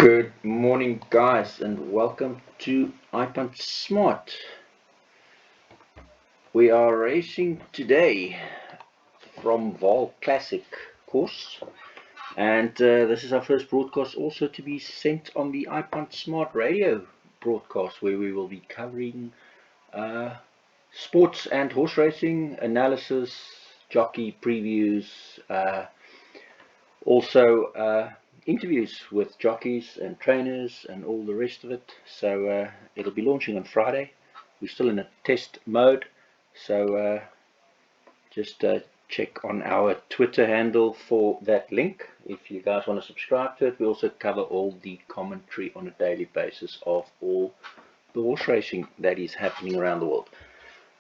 Good morning, guys, and welcome to iPunt Smart. We are racing today from Vaal Classic course, and this is our first broadcast also to be sent on the iPunt Smart radio broadcast, where we will be covering sports and horse racing analysis, jockey previews, also interviews with jockeys and trainers and all the rest of it. So it'll be launching on Friday. We're still in a test mode, so just check on our Twitter handle for that link if you guys want to subscribe to it. We also cover all the commentary on a daily basis of all the horse racing that is happening around the world.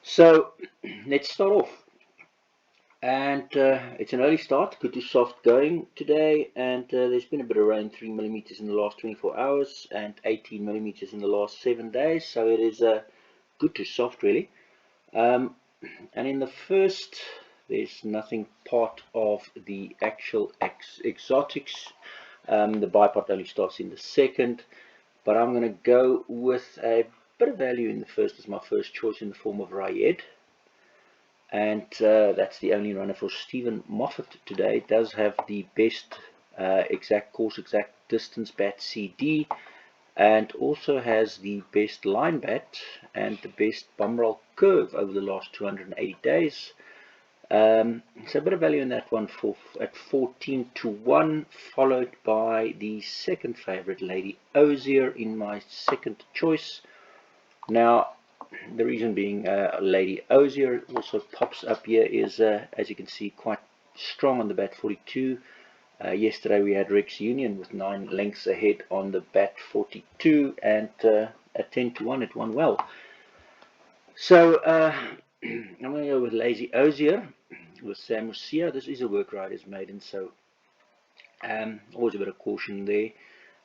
So let's start off. And it's an early start, good to soft going today, and there's been a bit of rain, 3 millimeters in the last 24 hours and 18 millimeters in the last 7 days, so it is good to soft really. And in the first, there's nothing part of the actual exotics. The bipart only starts in the second, but I'm going to go with a bit of value in the first as my first choice in the form of Rayed. And that's the only runner for Stephen Moffat today. It does have the best exact course, exact distance bat CD, and also has the best line bat and the best bum roll curve over the last 280 days. So a bit of value in that one at 14 to 1, followed by the second favorite, Lady Ozier, in my second choice. Now, the reason being Lady Ozier also pops up here is, as you can see, quite strong on the bat 42. Yesterday we had Rex Union with 9 lengths ahead on the bat 42, and at 10 to 1 it won well. So I'm going to go with Lazy Ozier with Sam Musia. This is a work rider's maiden, so always a bit of caution there.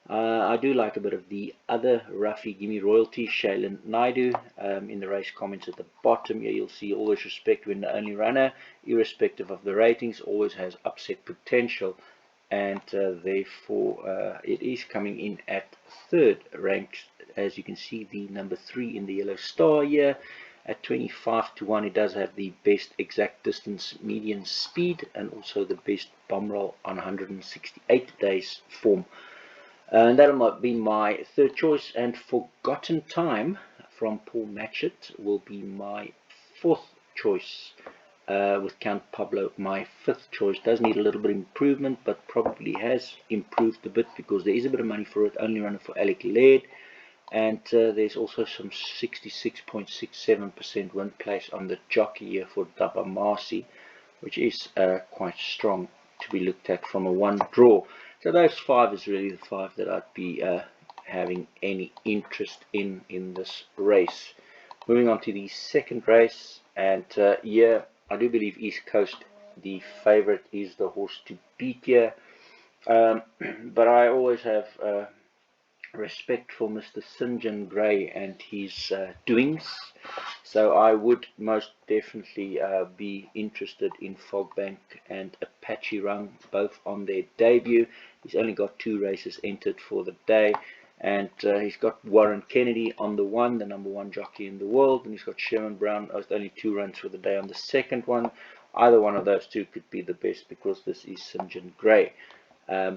I do like a bit of the other Ruffy Gimme Royalty, Shailen Naidu. In the race comments at the bottom here, you'll see always respect when the only runner, irrespective of the ratings, always has upset potential. And therefore, it is coming in at third ranked. As you can see, the number 3 in the yellow star here. At 25 to 1, it does have the best exact distance median speed and also the best bum roll on 168 days form. And that might be my third choice, and Forgotten Time from Paul Matchett will be my fourth choice, with Count Pablo my fifth choice. Does need a little bit of improvement, but probably has improved a bit because there is a bit of money for it, only running for Alec Laird, and there's also some 66.67% win place on the jockey here for Daba Marcy, which is quite strong to be looked at from a one draw. So those 5 is really the 5 that I'd be having any interest in this race. Moving on to the second race, and yeah, I do believe East Coast, the favorite, is the horse to beat here. But I always have respect for Mr. St. John Gray and his doings, so I would most definitely be interested in Fogbank and Apache Run, both on their debut. He's only got 2 races entered for the day, and he's got Warren Kennedy on the one, the number 1 jockey in the world, and he's got Sherman Brown with only 2 runs for the day on the second one. Either one of those 2 could be the best because this is St. John Gray.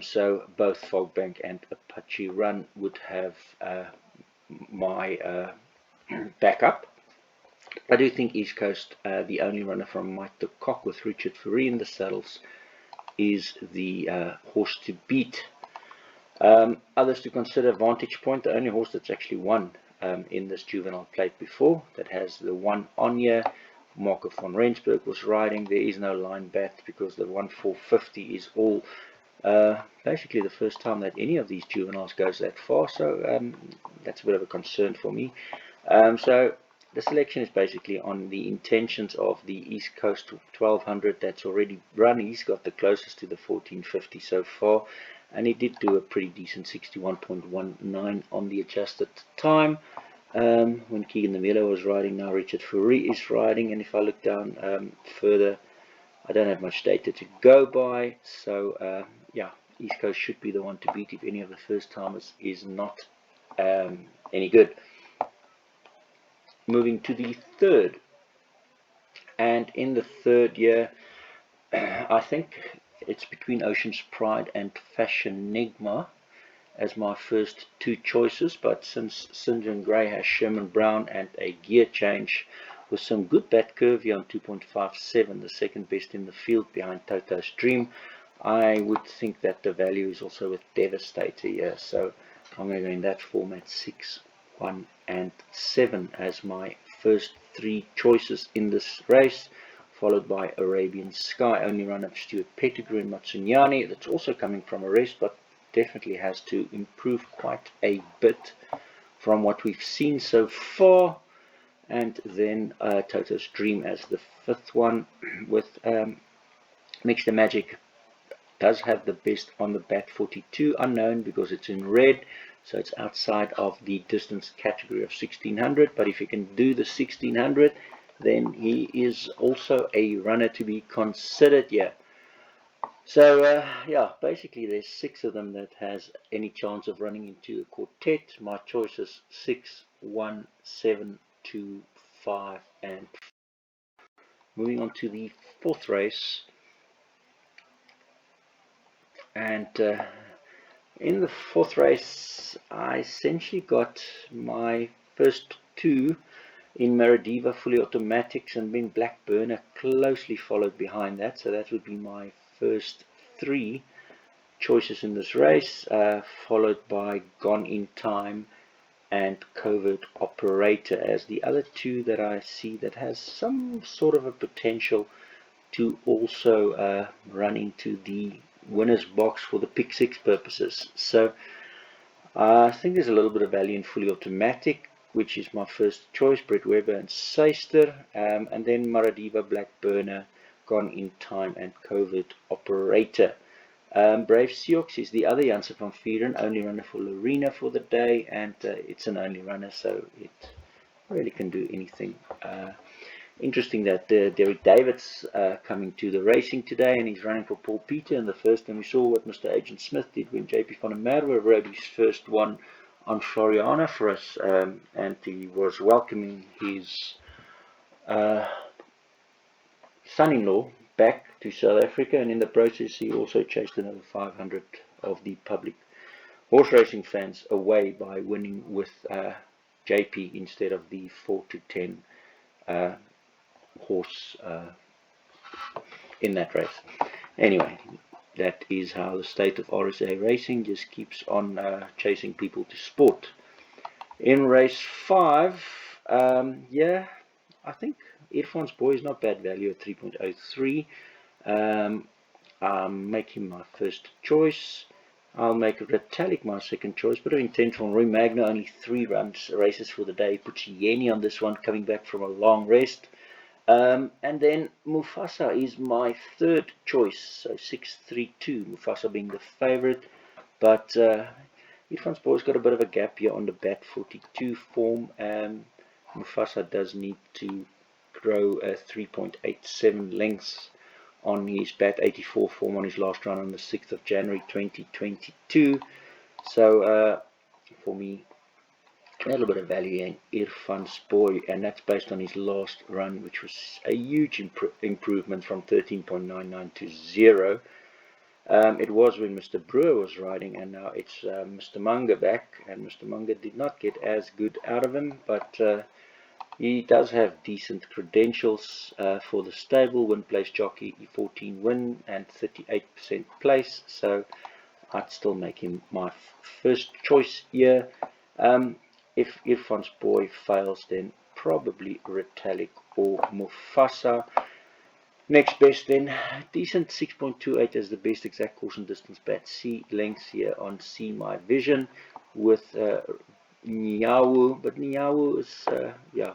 So both Fogbank and Apache Run would have my backup. I do think East Coast, the only runner from Mike the Cock with Richard Ferree in the saddles, is the horse to beat. Others to consider: Vantage Point, the only horse that's actually won in this juvenile plate before, that has the 1 on here. Marco van Rensburg was riding. There is no line bat because the 1/450 is all basically the first time that any of these juveniles goes that far, so that's a bit of a concern for me. So the selection is basically on the intentions of the East Coast 1200 that's already run. He's got the closest to the 1450 so far, and he did do a pretty decent 61.19 on the adjusted time when Keegan the Miller was riding. Now Richard Ferree is riding, and if I look down further, I don't have much data to go by, so yeah, East Coast should be the one to beat if any of the first timers is not any good. Moving to the third, and in the third year, I think it's between Ocean's Pride and Fashionigma as my first two choices, but since St. John Gray has Sherman Brown and a gear change with some good bat curve here on 2.57, the second best in the field behind Toto's Dream, I would think that the value is also with Devastator here. So I'm going to go in that format, 6, 1 and 7 as my first three choices in this race, followed by Arabian Sky, only run of Stuart Pettigrew and Matsunyani. That's also coming from a rest, but definitely has to improve quite a bit from what we've seen so far. And then Toto's Dream as the fifth one, with Mix the Magic does have the best on the bat 42 unknown because it's in red, so it's outside of the distance category of 1600, but if he can do the 1600, then he is also a runner to be considered here. So yeah, basically there's 6 of them that has any chance of running into a quartet. My choices 6, 1, 7, 2, 5 and 4. Moving on to the fourth race, and in the fourth race I essentially got my first two in Maradiva fully automatics, and then Black Burner closely followed behind that, so that would be my first 3 choices in this race, followed by Gone in Time and Covert Operator as the other 2 that I see that has some sort of a potential to also run into the winner's box for the pick 6 purposes. So I think there's a little bit of value in fully automatic, which is my first choice, Brett Weber and Seister, and then Maradiva, Black Burner, Gone in Time and Covert Operator. Brave Sioux is the other Janssen van Vieren, only runner for Lorena for the day, and it's an only runner, so it really can do anything. Interesting that Derek David's coming to the racing today, and he's running for Paul Peter in the first, and we saw what Mr. Agent Smith did when JP van der Merwe rode his first one on Floriana for us, and he was welcoming his son-in-law back to South Africa, and in the process he also chased another 500 of the public horse racing fans away by winning with JP instead of the 4 to 10 horse in that race. Anyway, that is how the state of RSA racing just keeps on chasing people to sport. In race 5, yeah, I think Irfan's Boy is not bad value at 3.03. I'll make him my first choice. I'll make Retallick my second choice. Bit of intent from Roy Magna, only 3 races for the day. Puts Yeni on this one, coming back from a long rest. And then Mufasa is my third choice, so 632, Mufasa being the favorite, but Irfan's Boy's got a bit of a gap here on the bat 42 form. Mufasa does need to grow 3.87 lengths on his bat 84 form on his last run on the 6th of January 2022, so for me, a little bit of value in Irfan's Boy, and that's based on his last run, which was a huge improvement from 13.99 to 0. It was when Mr. Brewer was riding, and now it's Mr. Munger back, and Mr. Munger did not get as good out of him, but he does have decent credentials for the stable, win place jockey, 14 win and 38% place, so I'd still make him my first choice here. If Irfan's Boy fails, then probably Retallick or Mufasa. Next best then, decent 6.28 as the best exact course and distance bat C lengths here on See My Vision with Nyawu, but Nyawu is, yeah,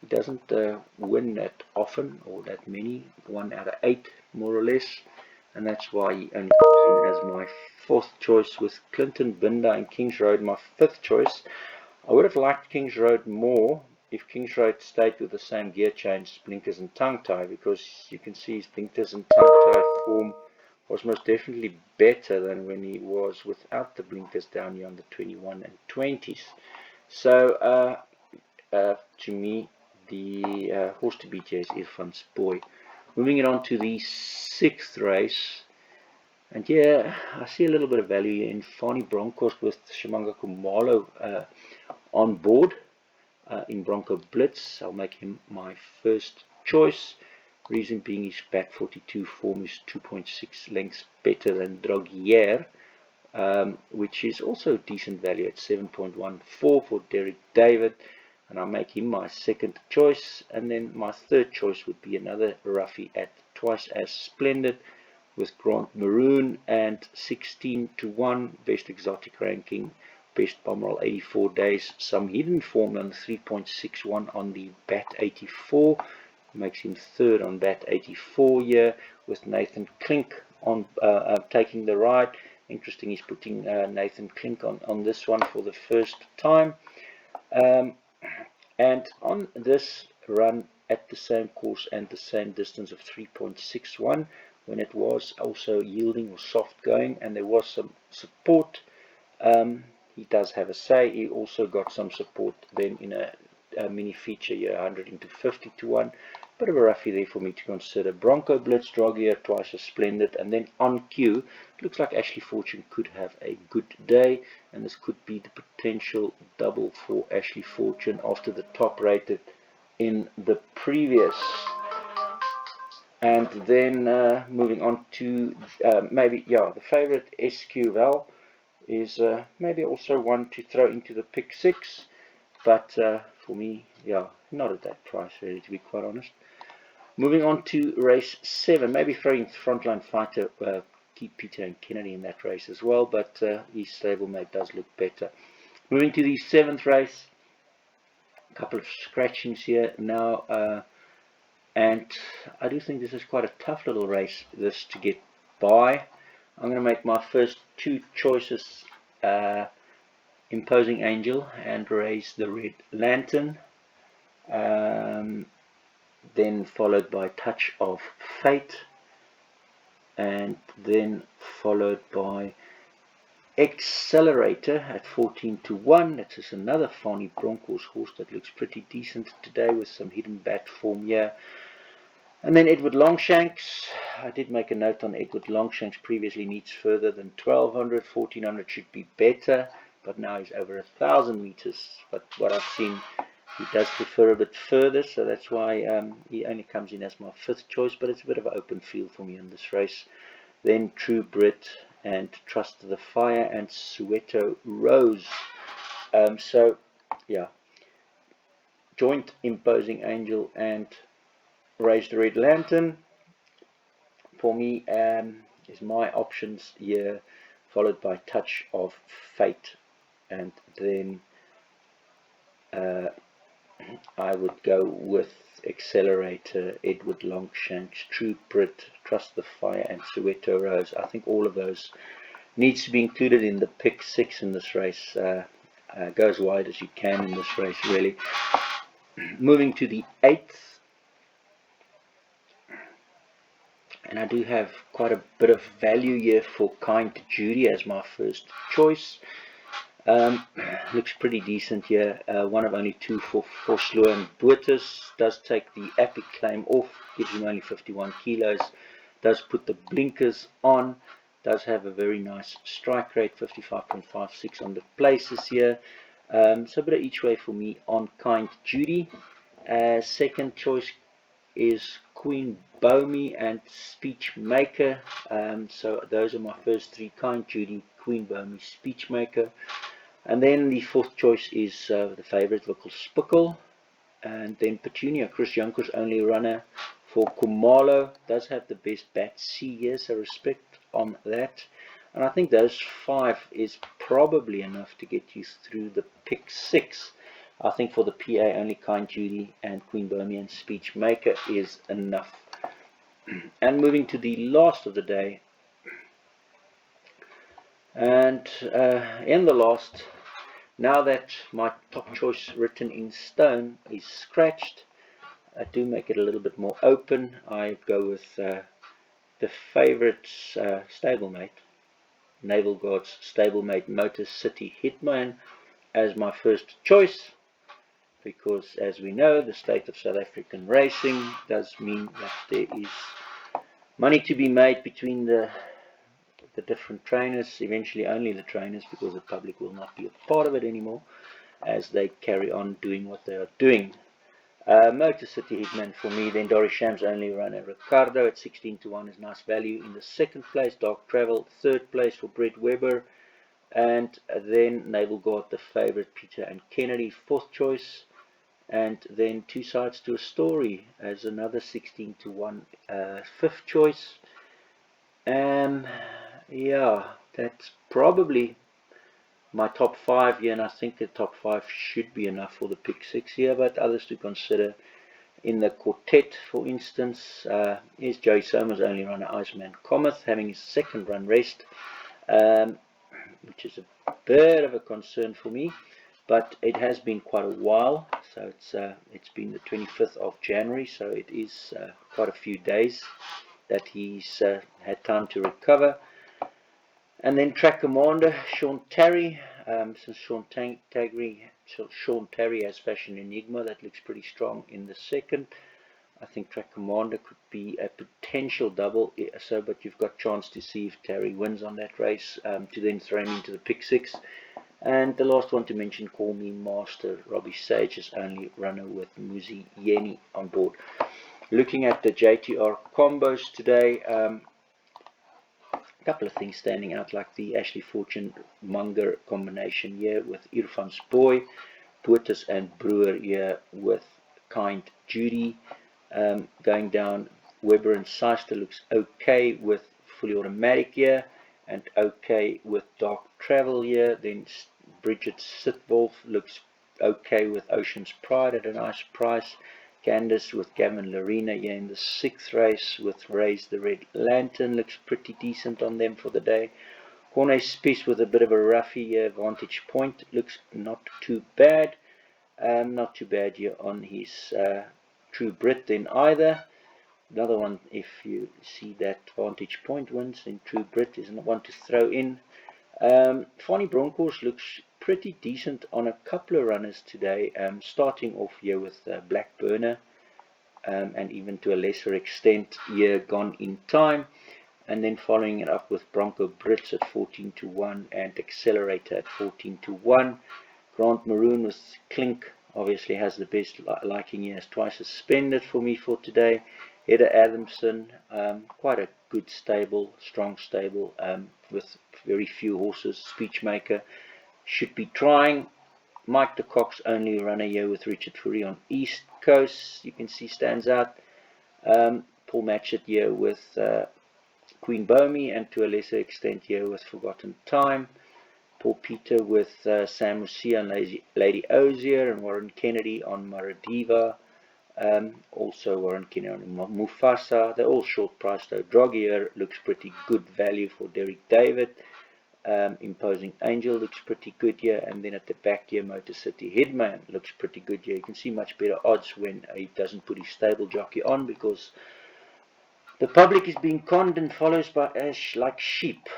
he doesn't win that often or that many, 1 out of 8 more or less, and that's why he only comes in as my fourth choice, with Clinton Binder and Kings Road my fifth choice. I would have liked Kings Road more if Kings Road stayed with the same gear change, blinkers and tongue tie, because you can see his blinkers and tongue tie form was most definitely better than when he was without the blinkers down here on the 21 and 20s. So to me, the horse to beat here is Irfan's Boy. Moving it on to the 6th race, and yeah, I see a little bit of value in Fani Broncos with Shimanga Kumalo on board in Bronco Blitz. I'll make him my first choice. Reason being his bat 42 form is 2.6 lengths better than Drogier, which is also decent value at 7.14 for Derek David. And I'll make him my second choice. And then my third choice would be another roughie at twice as splendid with Grant Maroon and 16-1 best exotic ranking, best Bomberall 84 days, some hidden form on 3.61 on the bat 84, makes him third on bat 84 here with Nathan Klink on taking the ride. Interesting, he's putting Nathan Klink on this one for the first time. And on this run at the same course and the same distance of 3.61, when it was also yielding or soft going and there was some support, he does have a say. He also got some support then in a mini feature here, 100-50-1. Bit of a roughie there for me to consider. Bronco Blitz, Drogier twice as splendid, and then on cue, it looks like Ashley Fortune could have a good day, and this could be the potential double for Ashley Fortune after the top rated in the previous. And then moving on to maybe, yeah, the favorite SQ Vaal is maybe also one to throw into the pick 6, but for me, yeah, not at that price really, to be quite honest. Moving on to race 7, maybe throwing Frontline Fighter, keep Peter and Kennedy in that race as well, but his stablemate does look better. Moving to the 7th race, a couple of scratchings here now, and I do think this is quite a tough little race, this to get by. I'm going to make my first two choices, Imposing Angel and Raise the Red Lantern, then followed by Touch of Fate, and then followed by Accelerator at 14-1. That is another Fani Broncos horse that looks pretty decent today with some hidden bat form here. And then Edward Longshanks. I did make a note on Edward Longshanks previously needs further than 1200. 1400 should be better, but now he's over 1000 meters. But what I've seen, he does prefer a bit further, so that's why he only comes in as my 5th choice, but it's a bit of an open field for me in this race. Then True Brit and Trust the Fire and Soweto Rose. So yeah, joint Imposing Angel and Raise the Red Lantern for me is my options here, followed by Touch of Fate, and then I would go with Accelerator, Edward Longshanks, True Brit, Trust the Fire and Soweto Rose. I think all of those needs to be included in the pick 6 in this race. Go as wide as you can in this race, really. Moving to the 8th, and I do have quite a bit of value here for Kind Judy as my first choice. Looks pretty decent here. One of only 2 for Slow and Boetus. Does take the epic claim off, gives him only 51 kilos. Does put the blinkers on. Does have a very nice strike rate, 55.56 on the places here. So a bit of each way for me on Kind Judy. Second choice is Queen Bomi and Speechmaker. So those are my first 3: Kind Judy, Queen Bomi, Speechmaker. And then the 4th choice is the favourite, Vickle Spickle. And then Petunia, Chris Jonker's only runner for Kumalo. Does have the best bat C here, so respect on that. And I think those 5 is probably enough to get you through the pick 6. I think for the PA, only Kind Judy and Queen Bomi and Speechmaker is enough. And moving to the last of the day, and in the last, now that my top choice written in stone is scratched, I do make it a little bit more open. I go with the the favourites stablemate, Naval Guard's stablemate Motor City Hitman, as my first choice, because as we know, the state of South African racing does mean that there is money to be made between the different trainers, eventually only the trainers, because the public will not be a part of it anymore as they carry on doing what they are doing. Motor City Hitman for me, then Doris Shams only runner Ricardo at 16 to 1 is nice value. In the second place, Dark Travel, third place for Brett Weber, and then Naval Guard, the favourite, Peter and Kennedy, fourth choice, and then Two Sides to a Story as another 16 to 1 fifth choice. Yeah, that's probably my top 5 here, and I think the top 5 should be enough for the pick 6 here, but others to consider. In the quartet, for instance, is Joey Somers, only runner Iceman Cometh, having his second run rest, which is a bit of a concern for me, but it has been quite a while. So it's been the 25th of January, so it is quite a few days that he's had time to recover. And then track commander Sean Terry, since Sean Terry has Fashion Enigma, that looks pretty strong in the second. I think track commander could be a potential double, so but you've got chance to see if Terry wins on that race, to then throw him into the pick 6. And the last one to mention, Call Me Master, Robbie Sage is only runner with Muzi Yeni on board. Looking at the JTR combos today, a couple of things standing out, like the Ashley Fortune Munger combination here with Irfan's Boy, Poetus and Brewer here with Kind Judy. Going down, Weber and Seister looks okay with Fully Automatic here, and okay with Dark Travel here. Then Bridget Sitwolf looks okay with Ocean's Pride at a nice price. Candace with Gavin Larena here in the 6th race with Raise the Red Lantern looks pretty decent on them for the day. Corne Spies with a bit of a roughie here. Vantage Point looks not too bad. Not too bad here on his True Brit then either. Another one, if you see that Vantage Point wins, then True Brit is one to throw in. Fani Bronkhorst looks pretty decent on a couple of runners today, starting off here with Black Burner, and even to a lesser extent here Gone in Time, and then following it up with Bronco Brits at 14 to 1 and Accelerator at 14 to 1. Grant Maroon with Clink obviously has the best liking. He has twice suspended for me for today. Hedda Adamson, quite a good stable, strong stable, with very few horses. Speechmaker should be trying. Mike de Cox, only runner here with Richard Fourie on East Coast, you can see stands out. Paul Matchett here with Queen Bomi, and to a lesser extent here with Forgotten Time. Paul Peter with Sam Lucia and Lady Ozier, and Warren Kennedy on Maradiva. Also Warren Kennedy on Mufasa. They're all short price though. Drogier looks pretty good value for Derek David. Imposing Angel looks pretty good here, and then at the back here Motor City Hitman looks pretty good here. You can see much better odds when he doesn't put his stable jockey on, because the public is being conned and follows by Ash like sheep.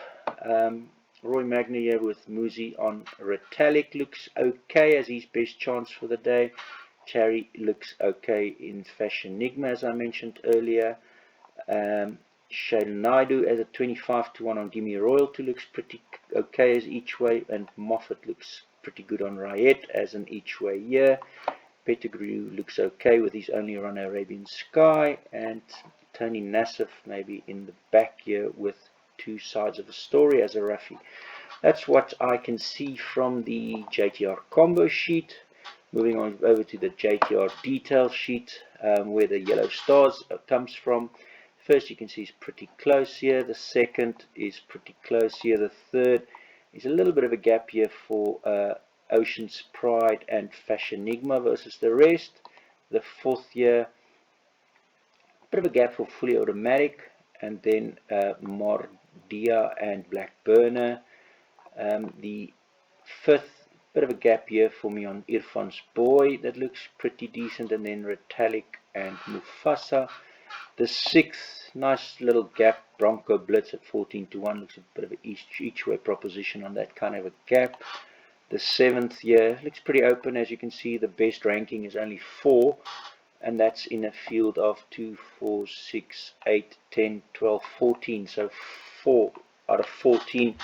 Roy Magna here with Muzi on Retallick looks okay as his best chance for the day. Cherry looks okay in Fashion Enigma, as I mentioned earlier. Shayla Naidu as a 25 to 1 on Gimme Royalty looks pretty okay as each way, and Moffat looks pretty good on Riot as an each way here. Pettigrew looks okay with his only runner Arabian Sky, and Tony Nassif maybe in the back here with Two Sides of a Story as a roughie. That's what I can see from the JTR combo sheet. Moving on over to the JTR detail sheet, where the yellow stars comes from. First you can see is pretty close here. The second is pretty close here. The third is a little bit of a gap here for Ocean's Pride and Fashion Enigma versus the rest. The fourth here, a bit of a gap for Fully Automatic, and then Mordia and Black Burner. The fifth, bit of a gap here for me on Irfan's Boy, that looks pretty decent, and then Retallick and Mufasa. The 6th, nice little gap, Bronco Blitz at 14-1. Looks a bit of an each way proposition on that kind of a gap. The 7th here looks pretty open. As you can see, the best ranking is only 4, and that's in a field of 2, 4, 6, 8, 10, 12, 14. So 4 out of 14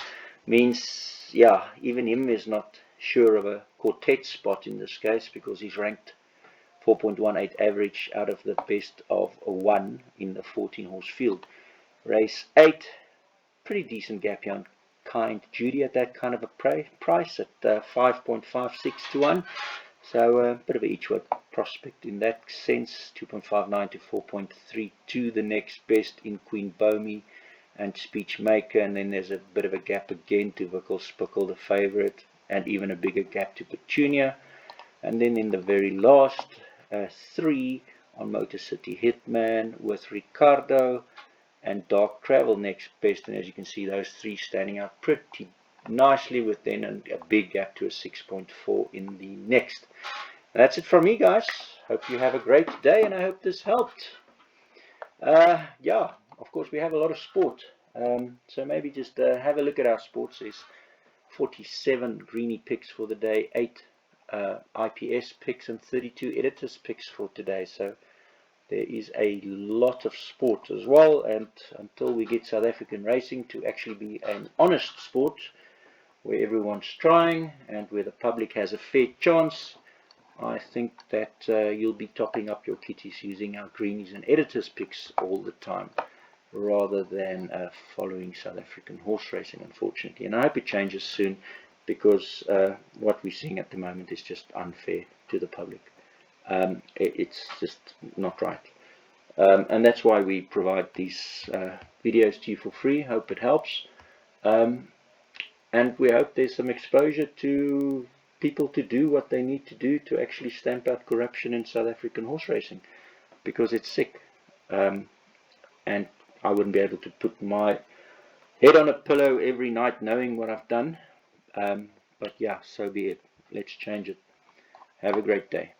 means, yeah, even him is not sure of a quartet spot in this case, because he's ranked 4.18 average out of the best of 1 in the 14 horse field. Race 8, pretty decent gap here on Kind Judy at that kind of a price at 5.56-1. So a bit of an each way prospect in that sense. 2.59 to 4.32. The next best in Queen Bomi and Speechmaker, and then there's a bit of a gap again to Vickle Spickle, the favourite, and even a bigger gap to Petunia. And then in the very last 3 on Motor City Hitman with Ricardo and Dark Travel next best, and as you can see, those 3 standing out pretty nicely, with then a big gap to a 6.4 in the next. That's it from me, guys. Hope you have a great day, and I hope this helped. Yeah, of course we have a lot of sport, so maybe just have a look at our sports. There's 47 greenie picks for the day, 8 IPS picks, and 32 editors picks for today. So there is a lot of sport as well, and until we get South African racing to actually be an honest sport where everyone's trying and where the public has a fair chance, I think that you'll be topping up your kitties using our greenies and editors picks all the time, rather than following South African horse racing, unfortunately. And I hope it changes soon, because what we're seeing at the moment is just unfair to the public. It's just not right. And that's why we provide these videos to you for free. Hope it helps. And we hope there's some exposure to people to do what they need to do to actually stamp out corruption in South African horse racing, because it's sick. And I wouldn't be able to put my head on a pillow every night knowing what I've done. But yeah, so be it. Let's change it. Have a great day.